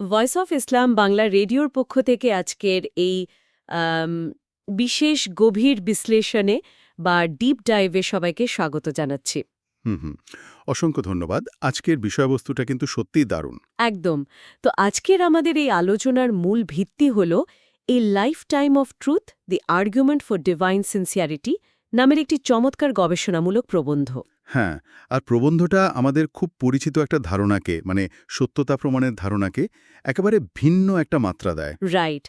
Voice of Islam Bangla রেডিওর পক্ষ থেকে আজকের এই আম, বিশেষ গভীর বিশ্লেষণে বা ডিপ ডাইভে সবাইকে স্বাগত জানাচ্ছি। হুম হুম অসংখ্য ধন্যবাদ। আজকের বিষয়বস্তুটা কিন্তু সত্যিই দারুণ। একদম। তো আজকের আমাদের এই আলোচনার মূল ভিত্তি হল এ life time of truth the argument for divine sincerity নামের একটি চমৎকার গবেষণামূলক প্রবন্ধ। হ্যাঁ, আর প্রবন্ধটা আমাদের খুব পরিচিত একটা ধারণাকে, মানে সত্যতা প্রমাণের ধারণাকে একেবারে ভিন্ন একটা মাত্রা দেয়। রাইট।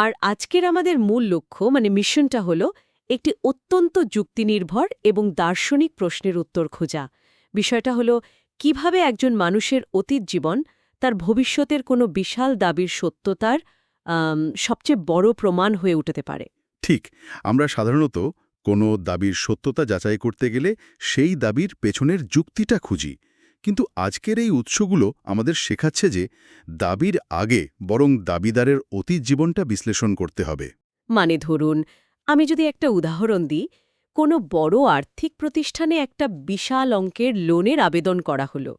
আর আজকের আমাদের মূল লক্ষ্য মানে মিশনটা হল একটি অত্যন্ত যুক্তিনির্ভর এবং দার্শনিক প্রশ্নের উত্তর খোঁজা। বিষয়টা হল কিভাবে একজন মানুষের অতীত জীবন তার ভবিষ্যতের কোনো বিশাল দাবির সত্যতার সবচেয়ে বড় প্রমাণ হয়ে উঠতে পারে। ঠিক, আমরা সাধারণত কোনো দাবির সত্যতা যাচাই করতে গেলে সেই দাবির পেছনের যুক্তিটা খুঁজি। কিন্তু আজকের এই উৎসগুলো আমাদের শেখাচ্ছে যে দাবির আগে বরং দাবিদারের অতীত জীবনটা বিশ্লেষণ করতে হবে। মানে ধরুন, আমি যদি একটা উদাহরণ দিই, কোনো বড় আর্থিক প্রতিষ্ঠানে একটা বিশাল অঙ্কের লোনের আবেদন করা হলো,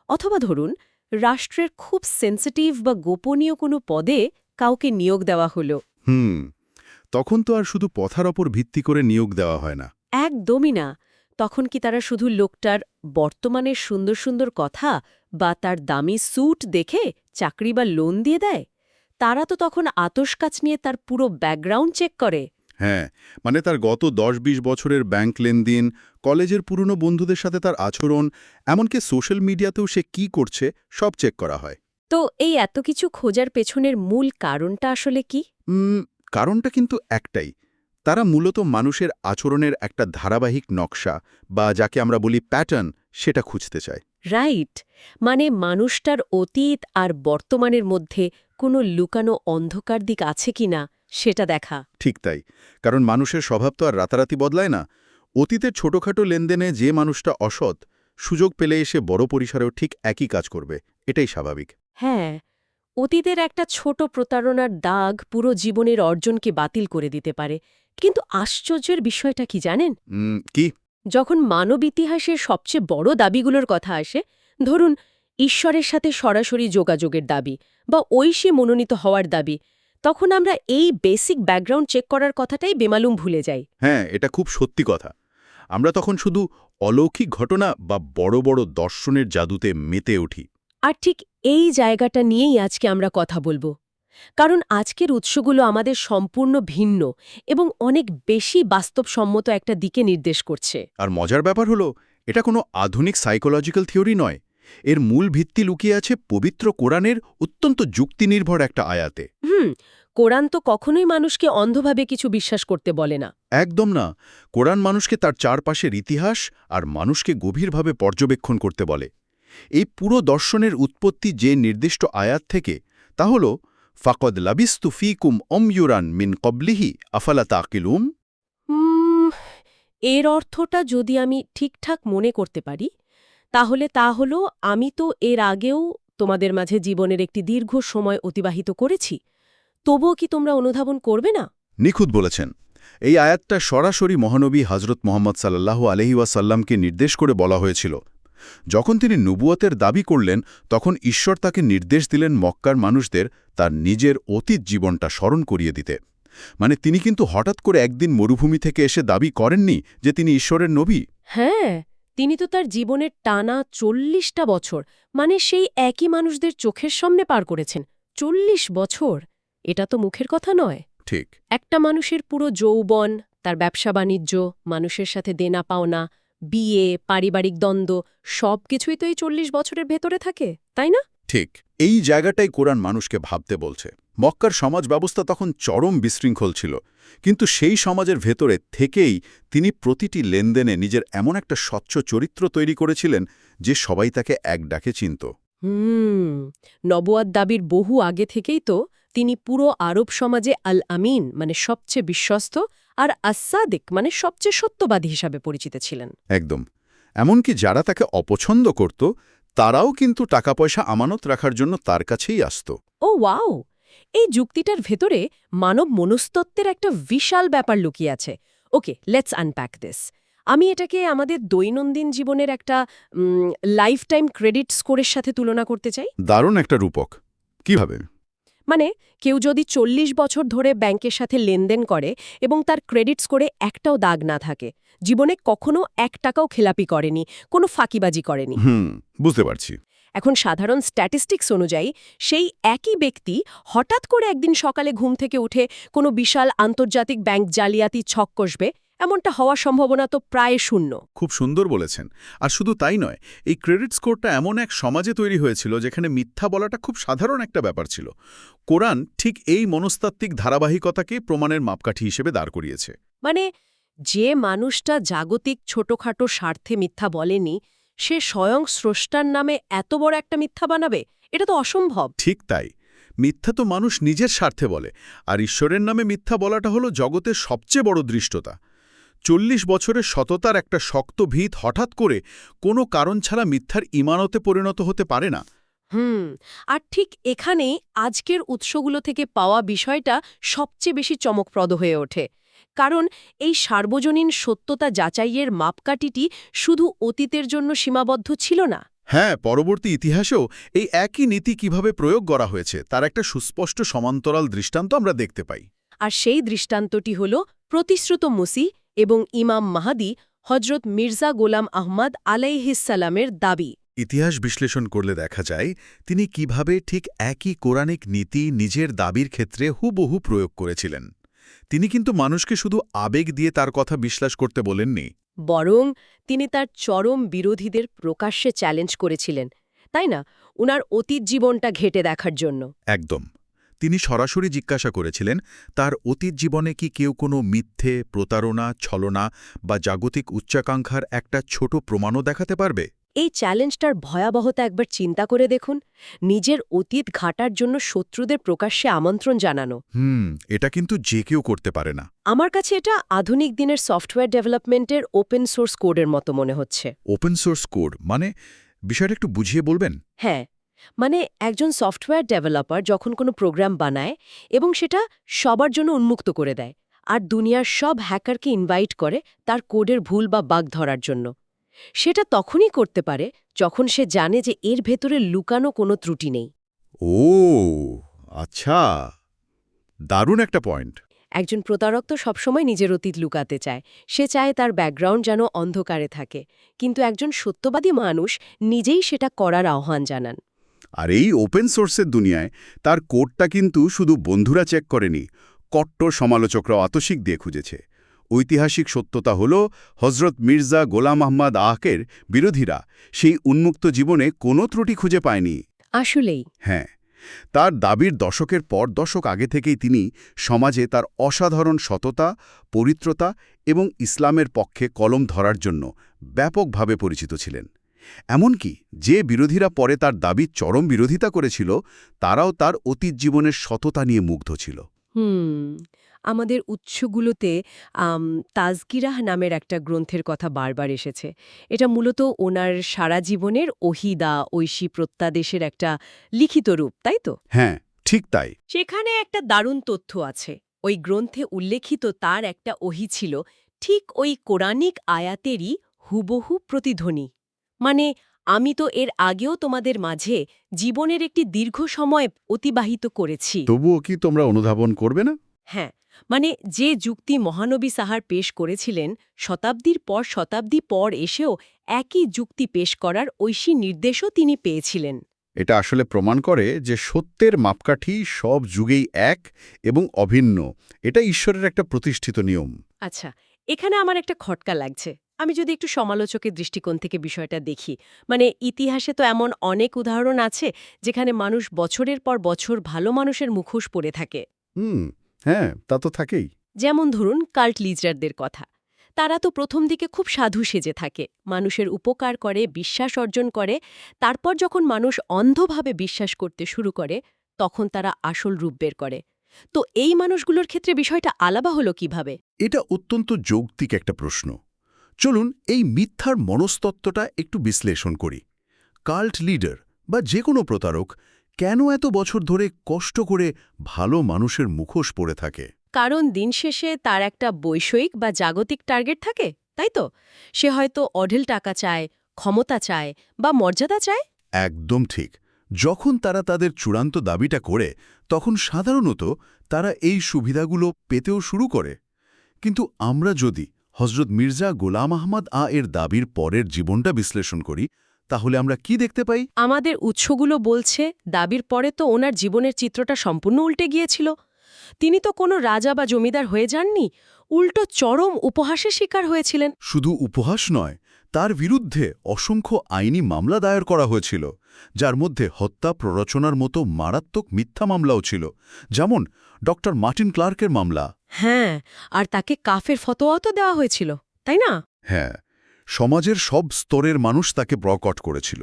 অথবা ধরুন রাষ্ট্রের খুব সেন্সিটিভ বা গোপনীয় কোনো পদে কাউকে নিয়োগ দেওয়া হলো। হুম, তখন তো আর শুধু কথার ওপর ভিত্তি করে নিয়োগ দেওয়া হয় না। একদমই না। তখন কি তারা শুধু লোকটার বর্তমানের সুন্দর সুন্দর কথা বা তার দামি স্যুট দেখে চাকরি বা লোন দিয়ে দেয়? তারা তো তখন আতশকাচ নিয়ে তার পুরো ব্যাকগ্রাউন্ড চেক করে। হ্যাঁ, মানে তার গত ১০-২০ বছরের ব্যাংক লেনদেন, কলেজের পুরনো বন্ধুদের সাথে তার আচরণ, এমনকি সোশ্যাল মিডিয়াতেও সে কি করছে সব চেক করা হয়। তো এই এত কিছু খোঁজার পেছনের মূল কারণটা আসলে কি? কারণটা কিন্তু একটাই। তারা মূলত মানুষের আচরণের একটা ধারাবাহিক নকশা বা যাকে আমরা বলি প্যাটার্ন, সেটা খুঁজতে চায়। রাইট। মানে মানুষটার অতীত আর বর্তমানের মধ্যে কোনো লুকানো অন্ধকার দিক আছে কিনা সেটা দেখা। ঠিক তাই, কারণ মানুষের স্বভাব তো আর রাতারাতি বদলায় না। অতীতের ছোটখাটো লেনদেনে যে মানুষটা অসৎ, সুযোগ পেলে এসে বড় পরিসরেও ঠিক একই কাজ করবে, এটাই স্বাভাবিক। হ্যাঁ, অতীতের একটা ছোট প্রতারণার দাগ পুরো জীবনের অর্জনকে বাতিল করে দিতে পারে। কিন্তু আশ্চর্যের বিষয়টা কি জানেন? কি? যখন মানব ইতিহাসের সবচেয়ে বড় দাবিগুলোর কথা আসে, ধরুন ঈশ্বরের সাথে সরাসরি যোগাযোগের দাবি বা ঐশী মনোনীত হওয়ার দাবি, তখন আমরা এই বেসিক ব্যাকগ্রাউন্ড চেক করার কথাটাই বেমালুম ভুলে যাই। হ্যাঁ, এটা খুব সত্যি কথা। আমরা তখন শুধু অলৌকিক ঘটনা বা বড় বড় দর্শনের জাদুতে মেতে উঠি। আর ঠিক এই জায়গাটা নিয়েই আজকে আমরা কথা বলবো। কারণ আজকের উৎসগুলো আমাদের সম্পূর্ণ ভিন্ন এবং অনেক বেশি বাস্তবসম্মত একটা দিকে নির্দেশ করছে। আর মজার ব্যাপার হলো, এটা কোনো আধুনিক সাইকোলজিক্যাল থিওরি নয়। এর মূল ভিত্তি লুকিয়ে আছে পবিত্র কোরআনের অত্যন্ত যুক্তিনির্ভর একটা আয়াতে। কোরআন তো কখনোই মানুষকে অন্ধভাবে কিছু বিশ্বাস করতে বলে না। একদম না। কোরআন মানুষকে তার চারপাশের ইতিহাস আর মানুষকে গভীরভাবে পর্যবেক্ষণ করতে বলে। এই পুরো দর্শনের উৎপত্তি যে নির্দিষ্ট আয়াত থেকে, তা হল ফাকদ লাবিস্তু ফিকুম অময়ুরান মিন কবলিহি আফালা তাকিলুম। হুম, এর অর্থটা যদি আমি ঠিকঠাক মনে করতে পারি, তাহলে তা হলো আমি তো এর আগেও তোমাদের মাঝে জীবনের একটি দীর্ঘ সময় অতিবাহিত করেছি। তবুও কি তোমরা অনুধাবন করবে না? নিখুঁত বলেছেন। এই আয়াতটা সরাসরি মহানবী হজরত মোহাম্মদ সাল্লাল্লাহু আলহি ওয়াসাল্লামকে নির্দেশ করে বলা হয়েছিল। যখন তিনি নবুয়তের দাবি করলেন, তখন ঈশ্বর তাকে নির্দেশ দিলেন মক্কার মানুষদের তার নিজের অতীত জীবনটা স্মরণ করিয়ে দিতে। মানে তিনি কিন্তু হঠাৎ করে একদিন মরুভূমি থেকে এসে দাবি করেননি যে তিনি ঈশ্বরের নবী। হ্যাঁ, তিনি তো তার জীবনের টানা ৪০টা বছর, মানে সেই একই মানুষদের চোখের সামনে পার করেছেন। ৪০ বছর! এটা তো মুখের কথা নয়। ঠিক। একটা মানুষের পুরো যৌবন, তার ব্যবসা-বাণিজ্য, মানুষের সাথে দেনা পাওনা, বিয়ে, পারিবারিক দ্বন্দ্ব সবকিছুই তো এই ৪০ বছরের ভেতরে থাকে, তাই না? ঠিক, এই জায়গাটাই কোরআন মানুষকে ভাবতে বলছে। মক্কার সমাজ ব্যবস্থা তখন চরম বিশৃঙ্খল ছিল, কিন্তু সেই সমাজের ভেতরে থেকেই তিনি প্রতিটি লেনদেনে নিজের এমন একটা স্বচ্ছ চরিত্র তৈরি করেছিলেন যে সবাই তাকে এক ডাকে চিনত। হুম, নবুয়াত দাবির বহু আগে থেকেই তো তিনি পুরো আরব সমাজে আল আমিন মানে সবচেয়ে বিশ্বস্ত আর আসাদিক মানে সবচেয়ে সত্যবাদী হিসাবে পরিচিত ছিলেন। একদম। এমনকি যারা তাকে অপছন্দ করত, তারাও কিন্তু টাকা পয়সা আমানত রাখার জন্য তার কাছেই আসত। ও ওয়াও! এই যুক্তিটার ভেতরে মানব মনস্তত্ত্বের একটা বিশাল ব্যাপার লুকিয়ে আছে। ওকে, লেটস আনপ্যাক দিস। আমি এটাকে আমাদের দৈনন্দিন জীবনের একটা লাইফ টাইম ক্রেডিট স্কোরের সাথে তুলনা করতে চাই। দারুণ একটা রূপক। কিভাবে? মানে কেউ যদি ৪০ বছর ধরে ব্যাংকের সাথে লেনদেন করে এবং তার ক্রেডিট স্কোরে একটাও দাগ না থাকে, জীবনে কখনো ১ টাকাও খেলাপি করেনি, কোনো ফাঁকিবাজি করেনি। বুঝতে পারছি। এখন সাধারণ স্ট্যাটিস্টিক্স অনুযায়ী সেই একই ব্যক্তি হঠাৎ করে একদিন সকালে ঘুম থেকে উঠে কোনো বিশাল আন্তর্জাতিক ব্যাংক জালিয়াতি ছক কষবে, এমনটা হওয়ার সম্ভাবনা তো প্রায় শূন্য। খুব সুন্দর বলেছেন। আর শুধু তাই নয়, এই ক্রেডিট স্কোরটা এমন এক সমাজে তৈরি হয়েছিল যেখানে মিথ্যা বলাটা খুব সাধারণ একটা ব্যাপার ছিল। কোরআন ঠিক এই মনস্তাত্ত্বিক ধারাবাহিকতাকে প্রমাণের মাপকাঠি হিসেবে দাঁড় করিয়েছে। মানে যে মানুষটা জাগতিক ছোটখাটো স্বার্থে মিথ্যা বলেনি, সে স্বয়ং স্রষ্টার নামে এত বড় একটা মিথ্যা বানাবে? এটা তো অসম্ভব। ঠিক তাই। মিথ্যা তো মানুষ নিজের স্বার্থে বলে, আর ঈশ্বরের নামে মিথ্যা বলাটা হলো জগতের সবচেয়ে বড় দৃষ্টতা। ৪০ বছরের সততার একটা শক্ত ভিত হঠাৎ করে কোনো কারণ ছাড়া মিথ্যার ইমানতে পরিণত হতে পারে না। আর ঠিক এখানেই আজকের উৎসগুলো থেকে পাওয়া বিষয়টা সবচেয়ে বেশি চমকপ্রদ হয়ে ওঠে। কারণ এই সার্বজনীন সত্যতা যাচাইয়ের মাপকাঠিটি শুধু অতীতের জন্য সীমাবদ্ধ ছিল না। হ্যাঁ, পরবর্তী ইতিহাসেও এই একই নীতি কিভাবে প্রয়োগ করা হয়েছে তার একটা সুস্পষ্ট সমান্তরাল দৃষ্টান্ত আমরা দেখতে পাই। আর সেই দৃষ্টান্তটি হল প্রতিশ্রুত মুসি এবং ইমাম মাহাদি হজরত মির্জা গোলাম আহমদ আলাইহিসসালামের দাবি। ইতিহাস বিশ্লেষণ করলে দেখা যায় তিনি কিভাবে ঠিক একই কোরআনিক নীতি নিজের দাবির ক্ষেত্রে হুবহু প্রয়োগ করেছিলেন। তিনি কিন্তু মানুষকে শুধু আবেগ দিয়ে তার কথা বিশ্বাস করতে বলেননি। বরং তিনি তার চরম বিরোধীদের প্রকাশ্যে চ্যালেঞ্জ করেছিলেন, তাই না? উনার অতীত জীবনটা ঘেঁটে দেখার জন্য। একদম। তিনি সরাসরি জিজ্ঞাসা করেছিলেন তার অতীত জীবনে কি কেউ কোনো মিথ্যে, প্রতারণা, ছলনা বা জাগতিক উচ্চাকাঙ্ক্ষার একটা ছোট প্রমাণও দেখাতে পারবে। এই চ্যালেঞ্জটার ভয়াবহতা একবার চিন্তা করে দেখুন। নিজের অতীত ঘাটার জন্য শত্রুদের প্রকাশ্যে আমন্ত্রণ জানানো। এটা কিন্তু যে কেউ করতে পারে না। আমার কাছে এটা আধুনিক দিনের সফটওয়্যার ডেভেলপমেন্টের ওপেন সোর্স কোডের মতো মনে হচ্ছে। ওপেন সোর্স কোড মানে? বিষয়টা একটু বুঝিয়ে বলবেন? হ্যাঁ, মানে একজন সফটওয়্যার ডেভেলপার যখন কোনো প্রোগ্রাম বানায় এবং সেটা সবার জন্য উন্মুক্ত করে দেয়, আর দুনিয়ার সব হ্যাকারকে ইনভাইট করে তার কোডের ভুল বা বাগ ধরার জন্য, সেটা তখনই করতে পারে যখন সে জানে যে এর ভেতরে লুকানো কোনো ত্রুটি নেই। ও আচ্ছা, দারুণ একটা পয়েন্ট। একজন প্রতারক তো সবসময় নিজের অতীত লুকাতে চায়, সে চায় তার ব্যাকগ্রাউন্ড যেন অন্ধকারে থাকে, কিন্তু একজন সত্যবাদী মানুষ নিজেই সেটা করার আহ্বান জানান। আর এই ওপেন সোর্সের দুনিয়ায় তার কোডটা কিন্তু শুধু বন্ধুরা চেক করেনি, কট্টর সমালোচকরা আতশিক দিয়ে খুঁজেছে। ঐতিহাসিক সত্যতা হল হজরত মির্জা গোলাম আহমদ আহকের বিরোধীরা সেই উন্মুক্ত জীবনে কোনো ত্রুটি খুঁজে পায়নি। আসলেই। হ্যাঁ, তার দাবির দশকের পর দশক আগে থেকেই তিনি সমাজে তার অসাধারণ সততা, পবিত্রতা এবং ইসলামের পক্ষে কলম ধরার জন্য ব্যাপকভাবে পরিচিত ছিলেন। এমনকি যে বিরোধীরা পরে তার দাবির চরম বিরোধিতা করেছিল, তারাও তার অতীত জীবনের সততা নিয়ে মুগ্ধ ছিল। আমাদের উৎসগুলোতে তাজকিরাহ নামের একটা গ্রন্থের কথা বারবার এসেছে। এটা মূলত ওনার সারা জীবনের ওহিদা, ঐশী প্রত্যাদেশের একটা লিখিত রূপ, তাই তো? হ্যাঁ, ঠিক তাই। সেখানে একটা দারুণ তথ্য আছে। ওই গ্রন্থে উল্লেখিত তার একটা ওহী ছিল ঠিক ওই কোরআনিক আয়াতেরই হুবহু প্রতিধ্বনি। মানে, আমি তো এর আগেও তোমাদের মাঝে জীবনের একটি দীর্ঘ সময় অতিবাহিত করেছি। তবুও কি তোমরা অনুধাবন করবে না? হ্যাঁ, মানে যে যুক্তি মহানবী সাহার পেশ করেছিলেন, শতাব্দীর পর শতাব্দী পর এসেও একই যুক্তি পেশ করার ঐশী নির্দেশও তিনি পেয়েছিলেন। এটা আসলে প্রমাণ করে যে সত্যের মাপকাঠি সব যুগেই এক এবং অভিন্ন। এটা ঈশ্বরের একটা প্রতিষ্ঠিত নিয়ম। আচ্ছা, এখানে আমার একটা খটকা লাগছে। আমি যদি একটু সমালোচকের দৃষ্টিকোণ থেকে বিষয়টা দেখি, মানে ইতিহাসে তো এমন অনেক উদাহরণ আছে যেখানে মানুষ বছরের পর বছর ভালো মানুষের মুখোশ পরে থাকে। হ্যাঁ, তা তো থাকেই। যেমন ধরুন কাল্ট লিডারদের কথা। তারা তো প্রথম দিকে খুব সাধু সেজে থাকে, মানুষের উপকার করে, বিশ্বাস অর্জন করে। তারপর যখন মানুষ অন্ধভাবে বিশ্বাস করতে শুরু করে, তখন তারা আসল রূপ বের করে। তো এই মানুষগুলোর ক্ষেত্রে বিষয়টা আলাদা হলো কিভাবে? এটা অত্যন্ত যৌক্তিক একটা প্রশ্ন। চলুন এই মিথ্যার মনস্তত্ত্বটা একটু বিশ্লেষণ করি। কাল্ট লিডার বা যে কোনো প্রতারক কেন এত বছর ধরে কষ্ট করে ভালো মানুষের মুখোশ পরে থাকে? কারণ দিন শেষে তার একটা বৈষয়িক বা জাগতিক টার্গেট থাকে, তাই তো? সে হয়তো অঢেল টাকা চায়, ক্ষমতা চায় বা মর্যাদা চায়। একদম ঠিক। যখন তারা তাদের চূড়ান্ত দাবিটা করে তখন সাধারণত তারা এই সুবিধাগুলো পেতেও শুরু করে। কিন্তু আমরা যদি হজরত মির্জা গোলাম আহমদ এর দাবির পরের জীবনটা বিশ্লেষণ করি তাহলে আমরা কি দেখতে পাই? আমাদের উৎসগুলো বলছে দাবির পরে তো ওনার জীবনের চিত্রটা সম্পূর্ণ উল্টে গিয়েছিল। তিনি তো কোনো রাজা বা জমিদার হয়ে যাননি, উল্টো চরম উপহাসের শিকার হয়েছিলেন। শুধু উপহাস নয়, তার বিরুদ্ধে অসংখ্য আইনি মামলা দায়ের করা হয়েছিল, যার মধ্যে হত্যা প্ররোচনার মতো মারাত্মক মিথ্যা মামলাও ছিল, যেমন ডক্টর মার্টিন ক্লার্কের মামলা। হ্যাঁ, আর তাকে কাফের ফতোয়াও তো দেওয়া হয়েছিল, তাই না? হ্যাঁ, সমাজের সব স্তরের মানুষ তাকে বয়কট করেছিল।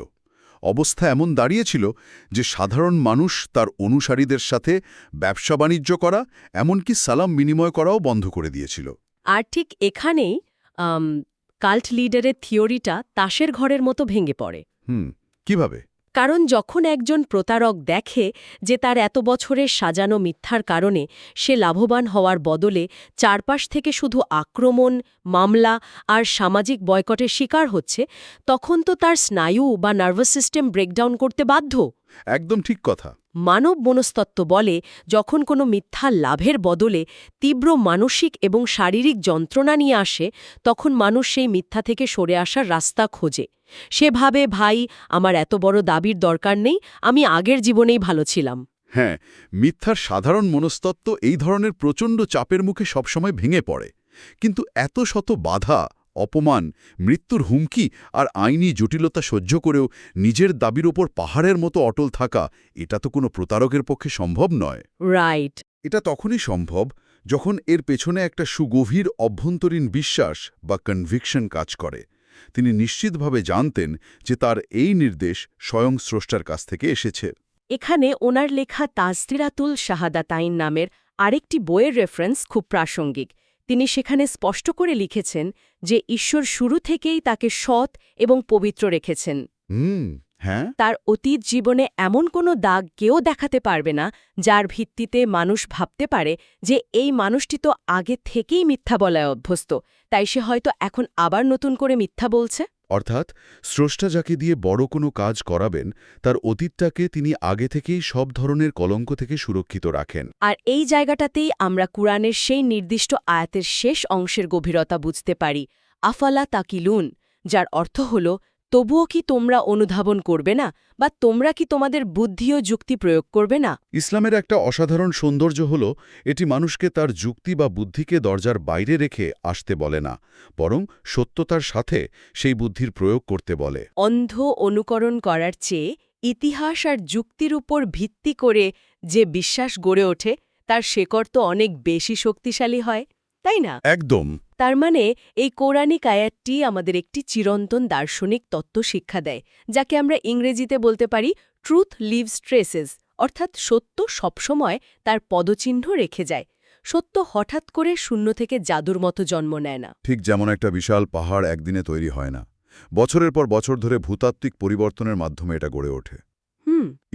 অবস্থা এমন দাঁড়িয়েছিল যে সাধারণ মানুষ তার অনুসারীদের সাথে ব্যবসা বাণিজ্য করা, এমনকি সালাম বিনিময় করাও বন্ধ করে দিয়েছিল। আর ঠিক এখানেই কাল্ট লিডারের থিওরিটা তাসের ঘরের মতো ভেঙে পড়ে। কিভাবে? কারণ যখন একজন প্রতারক দেখে যে তার এত বছরের সাজানো মিথ্যার কারণে সে লাভবান হওয়ার বদলে চারপাশ থেকে শুধু আক্রমণ, মামলা আর সামাজিক বয়কটের শিকার হচ্ছে, তখন তো তার স্নায়ু বা নার্ভাস সিস্টেম ব্রেকডাউন করতে বাধ্য। একদম ঠিক কথা। মানব মনস্তত্ত্ব বলে যখন কোনো মিথ্যা লাভের বদলে তীব্র মানসিক এবং শারীরিক যন্ত্রণা নিয়ে আসে, তখন মানুষ সেই মিথ্যা থেকে সরে আসার রাস্তা খোঁজে। সে ভাবে, ভাই, আমার এত বড় দাবির দরকার নেই, আমি আগের জীবনেই ভালো ছিলাম। হ্যাঁ, মিথ্যার সাধারণ মনস্তত্ত্ব এই ধরনের প্রচণ্ড চাপের মুখে সবসময় ভেঙে পড়ে। কিন্তু এত শত বাধা, অপমান, মৃত্যুর হুমকি আর আইনি জটিলতা সহ্য করেও নিজের দাবির ওপর পাহাড়ের মতো অটল থাকা, এটা তো কোনো প্রতারকের পক্ষে সম্ভব নয়। রাইট। এটা তখনই সম্ভব যখন এর পেছনে একটা সুগভীর অভ্যন্তরীণ বিশ্বাস বা কনভিকশন কাজ করে। তিনি নিশ্চিতভাবে জানতেন যে তার এই নির্দেশ স্বয়ং স্রষ্টার কাছ থেকে এসেছে। এখানে ওনার লেখা তাজদিরাতুল শাহাদাতাইন নামের আরেকটি বইয়ের রেফারেন্স খুব প্রাসঙ্গিক। তিনি সেখানে স্পষ্ট করে লিখেছেন যে ঈশ্বর শুরু থেকেই তাকে সৎ এবং পবিত্র রেখেছেন। হ্যাঁ, তার অতীত জীবনে এমন কোনো দাগ কেউ দেখাতে পারবে না যার ভিত্তিতে মানুষ ভাবতে পারে যে এই মানুষটি তো আগে থেকেই মিথ্যা বলায় অভ্যস্ত, তাই সে হয়তো এখন আবার নতুন করে মিথ্যা বলছে। অর্থাৎ স্রষ্টা যাকে দিয়ে বড় কোনো কাজ করাবেন তার অতীতটাকে তিনি আগে থেকেই সব ধরনের কলঙ্ক থেকে সুরক্ষিত রাখেন। আর এই জায়গাটাতেই আমরা কুরআনের সেই নির্দিষ্ট আয়াতের শেষ অংশের গভীরতা বুঝতে পারি, আফালা তাকিলুন, যার অর্থ হল, তবুও কি তোমরা অনুধাবন করবে না, বা তোমরা কি তোমাদের বুদ্ধি ও যুক্তি প্রয়োগ করবে না? ইসলামের একটা অসাধারণ সৌন্দর্য হল এটি মানুষকে তার যুক্তি বা বুদ্ধিকে দরজার বাইরে রেখে আসতে বলে না, বরং সত্যতার সাথে সেই বুদ্ধির প্রয়োগ করতে বলে। অন্ধ অনুকরণ করার চেয়ে ইতিহাস আর যুক্তির উপর ভিত্তি করে যে বিশ্বাস গড়ে ওঠে তার শেকড় তো অনেক বেশি শক্তিশালী হয়, তাই না? একদম। তার মানে এই কৌরানিক আয়াতটি আমাদের একটি চিরন্তন দার্শনিক তত্ত্ব শিক্ষা দেয়, যাকে আমরা ইংরেজিতে বলতে পারি ট্রুথ লিভস ট্রেসেস, অর্থাৎ সত্য সবসময় তার পদচিহ্ন রেখে যায়। সত্য হঠাৎ করে শূন্য থেকে জাদুর মতো জন্ম নেয় না। ঠিক যেমন একটা বিশাল পাহাড় একদিনে তৈরি হয় না, বছরের পর বছর ধরে ভূতাত্ত্বিক পরিবর্তনের মাধ্যমে এটা গড়ে ওঠে।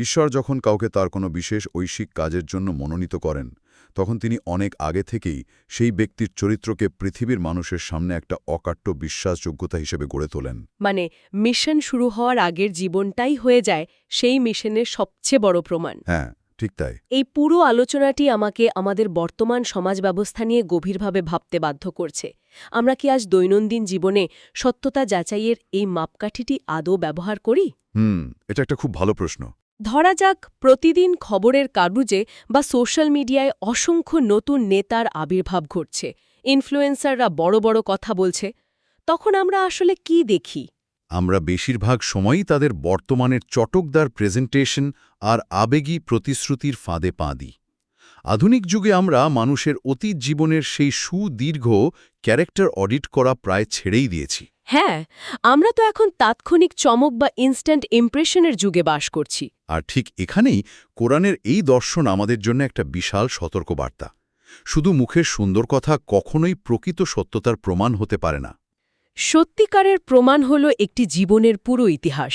ঈশ্বর যখন কাউকে তার কোনো বিশেষ ঐশিক কাজের জন্য মনোনীত করেন, তখন তিনি অনেক আগে থেকেই সেই ব্যক্তির চরিত্রকে পৃথিবীর মানুষের সামনে একটা অকাট্য বিশ্বাসযোগ্যতা হিসেবে গড়ে তোলেন। মানে মিশন শুরু হওয়ার আগের জীবনটাই হয়ে যায় সেই মিশনের সবচেয়ে বড় প্রমাণ। হ্যাঁ, ঠিক তাই। এই পুরো আলোচনাটি আমাকে আমাদের বর্তমান সমাজ ব্যবস্থা নিয়ে গভীরভাবে ভাবতে বাধ্য করছে। আমরা কি আজ দৈনন্দিন জীবনে সত্যতা যাচাইয়ের এই মাপকাঠিটি আদৌ ব্যবহার করি? এটা একটা খুব ভালো প্রশ্ন। ধরা যাক, প্রতিদিন খবরের কাগজে বা সোশ্যাল মিডিয়ায় অসংখ্য নতুন নেতার আবির্ভাব ঘটছে, ইনফ্লুয়েন্সাররা বড় বড় কথা বলছে, তখন আমরা আসলে কি দেখি? আমরা বেশিরভাগ সময়ই তাদের বর্তমানের চটকদার প্রেজেন্টেশন আর আবেগী প্রতিশ্রুতির ফাঁদে পা দিই। আধুনিক যুগে আমরা মানুষের অতীত জীবনের সেই সুদীর্ঘ ক্যারেক্টার অডিট করা প্রায় ছেড়েই দিয়েছি। হ্যাঁ, আমরা তো এখন তাৎক্ষণিক চমক বা ইনস্ট্যান্ট ইমপ্রেশনের যুগে বাস করছি। আর ঠিক এখানেই কোরআনের এই দর্শন আমাদের জন্য একটা বিশাল সতর্কবার্তা। শুধু মুখের সুন্দর কথা কখনোই প্রকৃত সত্যতার প্রমাণ হতে পারে না। সত্যিকারের প্রমাণ হল একটি জীবনের পুরো ইতিহাস।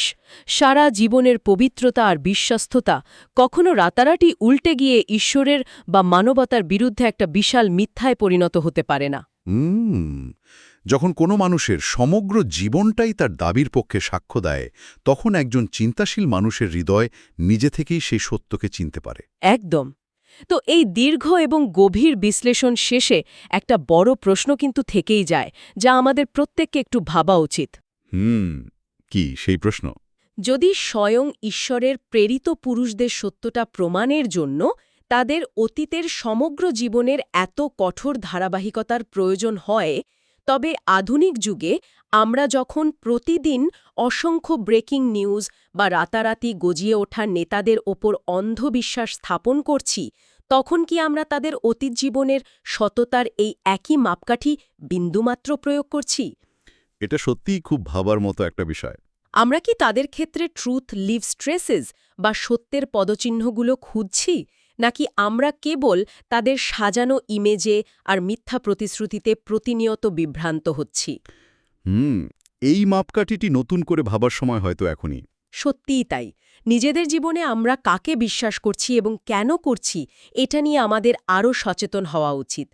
সারা জীবনের পবিত্রতা আর বিশ্বস্ততা কখনো রাতারাতি উল্টে গিয়ে ঈশ্বরের বা মানবতার বিরুদ্ধে একটা বিশাল মিথ্যায় পরিণত হতে পারে না। যখন কোনো মানুষের সমগ্র জীবনটাই তার দাবির পক্ষে সাক্ষ্য দেয় তখন একজন চিন্তাশীল মানুষের হৃদয় নিজে থেকেই সেই সত্যকে চিনতে পারে। একদম। তো এই দীর্ঘ এবং গভীর বিশ্লেষণ শেষে একটা বড় প্রশ্ন কিন্তু থেকেই যায়, যা আমাদের প্রত্যেককে একটু ভাবা উচিত। কি সেই প্রশ্ন? যদি স্বয়ং ঈশ্বরের প্রেরিত পুরুষদের সত্যটা প্রমাণের জন্য তাদের অতীতের সমগ্র জীবনের এত কঠোর ধারাবাহিকতার প্রয়োজন হয়, তবে আধুনিক যুগে আমরা যখন প্রতিদিন অসংখ্য ব্রেকিং নিউজ বা রাতারাতি গজিয়ে ওঠা নেতাদের ওপর অন্ধবিশ্বাস স্থাপন করছি, তখন কি আমরা তাদের অতীত জীবনের সততার এই একই মাপকাঠি বিন্দুমাত্র প্রয়োগ করছি? এটা সত্যিই খুব ভাবার মতো একটা বিষয়। আমরা কি তাদের ক্ষেত্রে ট্রুথ লিভস ট্রেসেস বা সত্যের পদচিহ্নগুলো খুঁজছি, নাকি আমরা কেবল তাদের সাজানো ইমেজে আর মিথ্যা প্রতিশ্রুতিতে প্রতিনিয়ত বিভ্রান্ত হচ্ছি? এই মাপকাঠিটি নতুন করে ভাবার সময় হয়তো এখনই। সত্যিই তাই। নিজেদের জীবনে আমরা কাকে বিশ্বাস করছি এবং কেন করছি, এটা নিয়ে আমাদের আরও সচেতন হওয়া উচিত।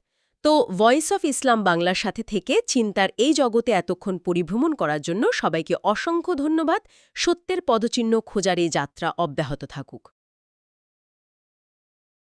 তো ভয়েস অফ ইসলাম বাংলার সাথে থেকে চিন্তার এই জগতে এতক্ষণ পরিভ্রমণ করার জন্য সবাইকে অসংখ্য ধন্যবাদ। সত্যের পদচিহ্ন খোঁজার এই যাত্রা অব্যাহত থাকুক।